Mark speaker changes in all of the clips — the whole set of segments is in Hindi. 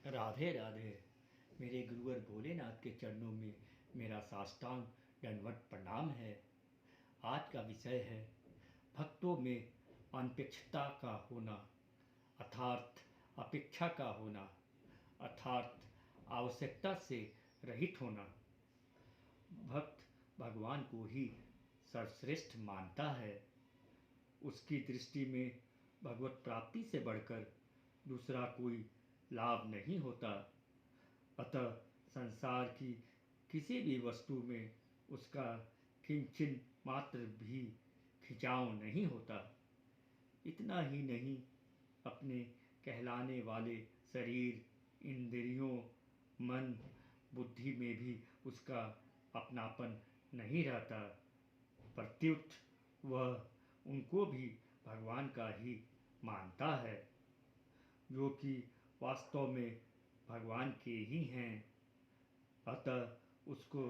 Speaker 1: राधे राधे। मेरे गुरुवर भोलेनाथ के चरणों में मेरा साष्टांग दंडवत प्रणाम है। आज का विषय है भक्तों में अनपेक्षता का होना, अर्थात अपेक्षा का होना, अर्थात आवश्यकता से रहित होना। भक्त भगवान को ही सर्वश्रेष्ठ मानता है। उसकी दृष्टि में भगवत प्राप्ति से बढ़कर दूसरा कोई लाभ नहीं होता। अतः संसार की किसी भी वस्तु में उसका किंचिन मात्र भी खिंचाव नहीं होता। इतना ही नहीं, अपने कहलाने वाले शरीर, इंद्रियों, मन, बुद्धि में भी उसका अपनापन नहीं रहता। प्रत्युत वह उनको भी भगवान का ही मानता है, जो कि वास्तव में भगवान के ही हैं। अतः उसको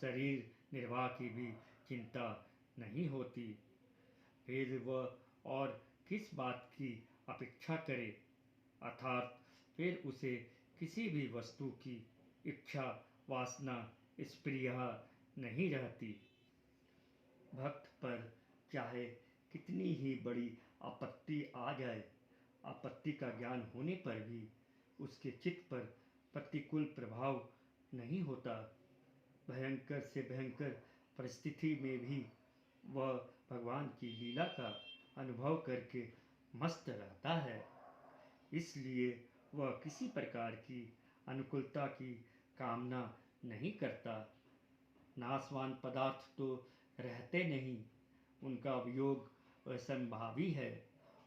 Speaker 1: शरीर निर्वाह की भी चिंता नहीं होती। फिर वह और किस बात की अपेक्षा करे, अर्थात फिर उसे किसी भी वस्तु की इच्छा, वासना, स्पृहा नहीं रहती। भक्त पर चाहे कितनी ही बड़ी आपत्ति आ जाए, आपत्ति का ज्ञान होने पर भी उसके चित्त पर प्रतिकूल प्रभाव नहीं होता। भयंकर से भयंकर परिस्थिति में भी वह भगवान की लीला का अनुभव करके मस्त रहता है। इसलिए वह किसी प्रकार की अनुकूलता की कामना नहीं करता। नाशवान पदार्थ तो रहते नहीं, उनका वियोग असंभावी है,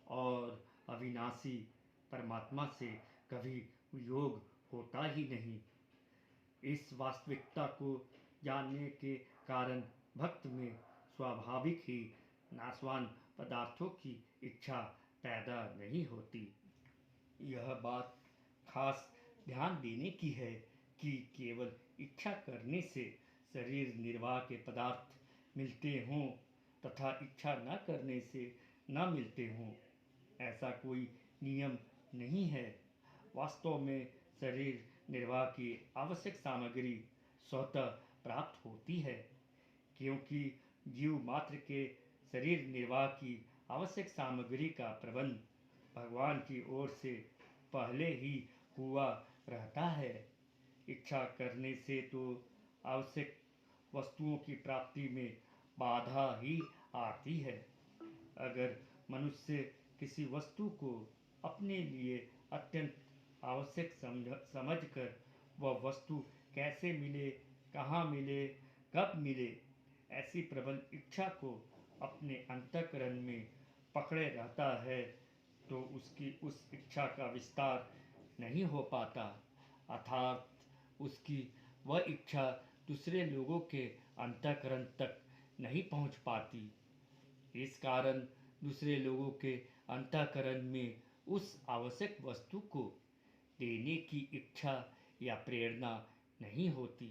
Speaker 1: और अविनाशी परमात्मा से कभी वियोग होता ही नहीं। इस वास्तविकता को जानने के कारण भक्त में स्वाभाविक ही नाशवान पदार्थों की इच्छा पैदा नहीं होती। यह बात खास ध्यान देने की है कि केवल इच्छा करने से शरीर निर्वाह के पदार्थ मिलते हों तथा इच्छा न करने से न मिलते हों, ऐसा कोई नियम नहीं है। वास्तव में शरीर निर्वाह की आवश्यक सामग्री स्वतः प्राप्त होती है, क्योंकि जीव मात्र के शरीर निर्वाह की आवश्यक सामग्री का प्रबंध भगवान की ओर से पहले ही हुआ रहता है। इच्छा करने से तो आवश्यक वस्तुओं की प्राप्ति में बाधा ही आती है। अगर मनुष्य किसी वस्तु को अपने लिए अत्यंत आवश्यक समझकर वह वस्तु कैसे मिले, कहाँ मिले, कब मिले, ऐसी प्रबल इच्छा को अपने अंतःकरण में पकड़े रहता है, तो उसकी उस इच्छा का विस्तार नहीं हो पाता, अर्थात उसकी वह इच्छा दूसरे लोगों के अंतःकरण तक नहीं पहुंच पाती। इस कारण दूसरे लोगों के अंतःकरण में उस आवश्यक वस्तु को देने की इच्छा या प्रेरणा नहीं होती।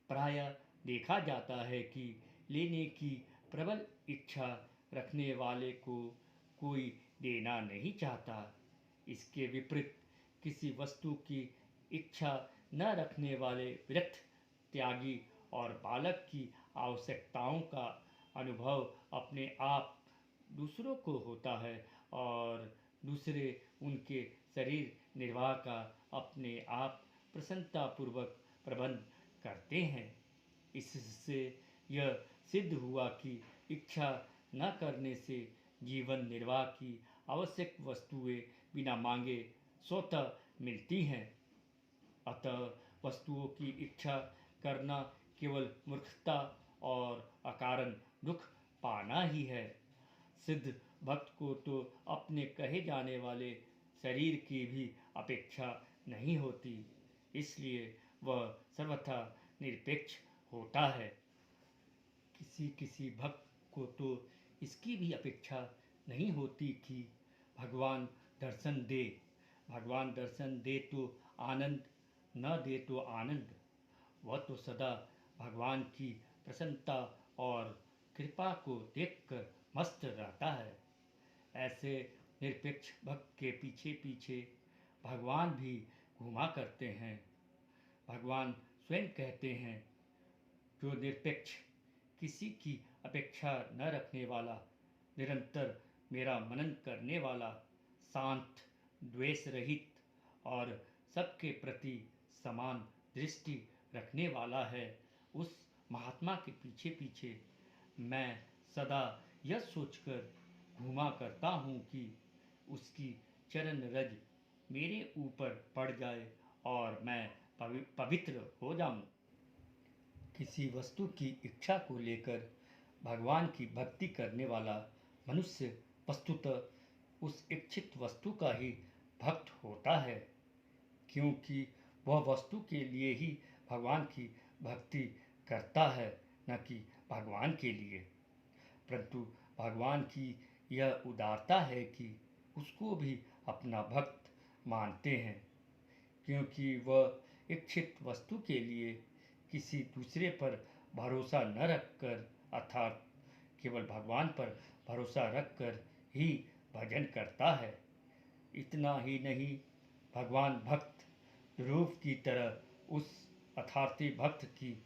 Speaker 1: प्रायः देखा जाता है कि लेने की प्रबल इच्छा रखने वाले को कोई देना नहीं चाहता। इसके विपरीत किसी वस्तु की इच्छा न रखने वाले विरक्त, त्यागी और बालक की आवश्यकताओं का अनुभव अपने आप दूसरों को होता है, और दूसरे उनके शरीर निर्वाह का अपने आप प्रसन्नतापूर्वक प्रबंध करते हैं। इससे यह सिद्ध हुआ कि इच्छा न करने से जीवन निर्वाह की आवश्यक वस्तुएं बिना मांगे स्वतः मिलती हैं। अतः वस्तुओं की इच्छा करना केवल मूर्खता और अकारण दुख पाना ही है। सिद्ध भक्त को तो अपने कहे जाने वाले शरीर की भी अपेक्षा नहीं होती, इसलिए वह सर्वथा निरपेक्ष होता है। किसी किसी भक्त को तो इसकी भी अपेक्षा नहीं होती कि भगवान दर्शन दे। भगवान दर्शन दे तो आनंद, न दे तो आनंद। वह तो सदा भगवान की प्रसन्नता और कृपा को देखकर मस्त रहता है। ऐसे निरपेक्ष भक्त के पीछे पीछे भगवान भी घुमा करते हैं। भगवान स्वयं कहते हैं, जो निरपेक्ष, किसी की अपेक्षा न रखने वाला, निरंतर मेरा मनन करने वाला, शांत, द्वेष रहित और सबके प्रति समान दृष्टि रखने वाला है, उस महात्मा के पीछे पीछे मैं सदा यह सोचकर घूमा करता हूँ कि उसकी चरण रज मेरे ऊपर पड़ जाए और मैं पवित्र हो जाऊं। किसी वस्तु की इच्छा को लेकर भगवान की भक्ति करने वाला मनुष्य वस्तुतः उस इच्छित वस्तु का ही भक्त होता है, क्योंकि वह वस्तु के लिए ही भगवान की भक्ति करता है, न कि भगवान के लिए। परंतु भगवान की यह उदारता है कि उसको भी अपना भक्त मानते हैं, क्योंकि वह इच्छित वस्तु के लिए किसी दूसरे पर भरोसा न रखकर, अर्थात केवल भगवान पर भरोसा रखकर ही भजन करता है। इतना ही नहीं, भगवान भक्त ध्रुव की तरह उस अथार्थी भक्त की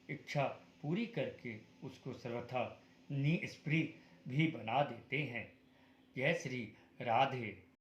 Speaker 1: इच्छा पूरी करके उसको सर्वथा निष्प्रिय भी बना देते हैं। जय श्री राधे।